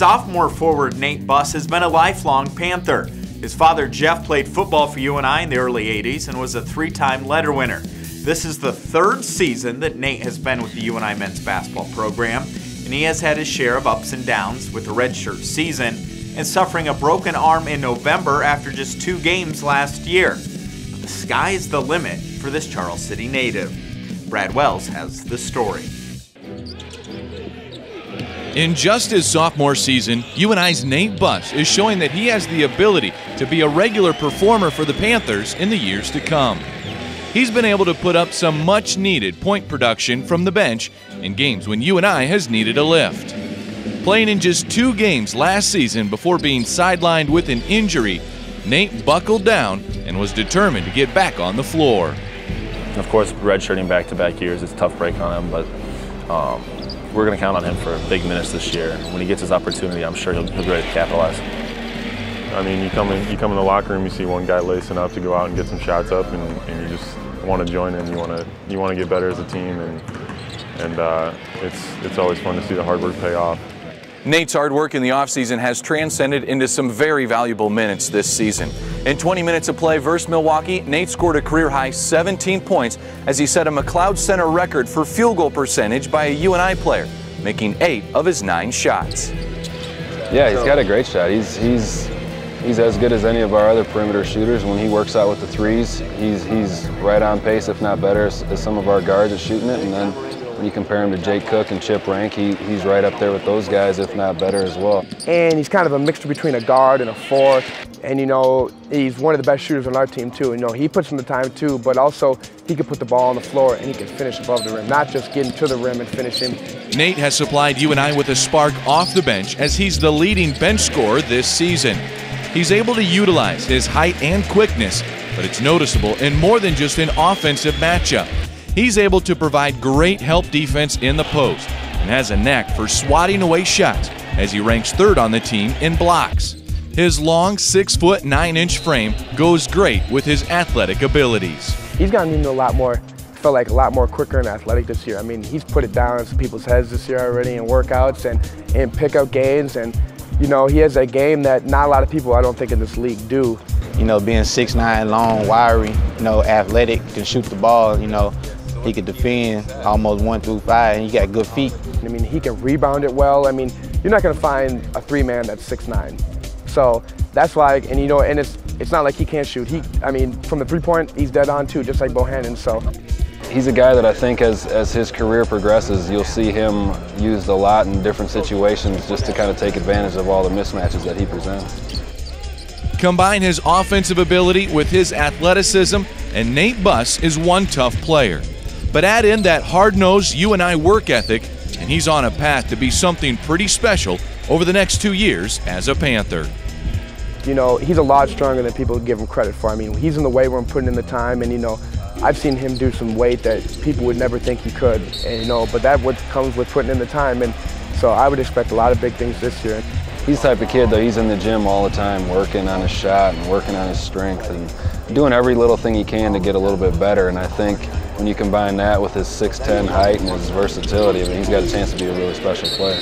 Sophomore forward Nate Buss has been a lifelong Panther. His father Jeff played football for UNI in the early 80s and was a three-time letter winner. This is the third season that Nate has been with the UNI men's basketball program, and he has had his share of ups and downs with the redshirt season and suffering a broken arm in November after just 2 games last year. But the sky is the limit for this Charles City native. Brad Wells has the story. In just his sophomore season, UNI's Nate Buss is showing that he has the ability to be a regular performer for the Panthers in the years to come. He's been able to put up some much-needed point production from the bench in games when UNI has needed a lift. Playing in just 2 games last season before being sidelined with an injury, Nate buckled down and was determined to get back on the floor. Of course, redshirting back-to-back years is a tough break on him, but we're going to count on him for big minutes this year. When he gets his opportunity, I'm sure he'll be ready to capitalize. I mean, you come in the locker room, you see one guy lacing up to go out and get some shots up, and you just want to join in. You want to get better as a team, and it's always fun to see the hard work pay off. Nate's hard work in the offseason has transcended into some very valuable minutes this season. In 20 minutes of play versus Milwaukee, Nate scored a career-high 17 points as he set a McLeod Center record for field goal percentage by a UNI player, making 8 of his 9 shots. Yeah, he's got a great shot. He's as good as any of our other perimeter shooters. When he works out with the threes, he's right on pace, if not better, as some of our guards at shooting it. And then when you compare him to Jake Cook and Chip Rank, he's right up there with those guys, if not better as well. And he's kind of a mixture between a guard and a 4. And, you know, he's one of the best shooters on our team, too. You know, he puts in the time, too, but also he can put the ball on the floor and he can finish above the rim, not just getting to the rim and finishing. Nate has supplied UNI with a spark off the bench as he's the leading bench scorer this season. He's able to utilize his height and quickness, but it's noticeable in more than just an offensive matchup. He's able to provide great help defense in the post and has a knack for swatting away shots as he ranks 3rd on the team in blocks. His long 6'9" frame goes great with his athletic abilities. He's gotten into a lot more, felt like a lot more quicker and athletic this year. I mean, he's put it down on some people's heads this year already in workouts and pickup games, and you know, he has a game that not a lot of people, I don't think, in this league do. You know, being 6'9", long, wiry, you know, athletic, can shoot the ball, you know, he could defend almost 1 through 5, and he got good feet. I mean, he can rebound it well. I mean, you're not going to find a 3-man that's 6'9". So that's why, and you know, and it's not like he can't shoot. I mean, from the 3-point, he's dead on too, just like Bohannon. So he's a guy that I think as his career progresses, you'll see him used a lot in different situations just to kind of take advantage of all the mismatches that he presents. Combine his offensive ability with his athleticism, and Nate Buss is one tough player. But add in that hard-nosed UNI work ethic, and he's on a path to be something pretty special over the next 2 years as a Panther. You know, he's a lot stronger than people give him credit for. I mean, he's in the weight room putting in the time, and you know, I've seen him do some weight that people would never think he could, and you know, but that what comes with putting in the time, and so I would expect a lot of big things this year. He's the type of kid, though, he's in the gym all the time working on his shot and working on his strength and doing every little thing he can to get a little bit better, and I think when you combine that with his 6'10" height and his versatility, I mean, he's got a chance to be a really special player.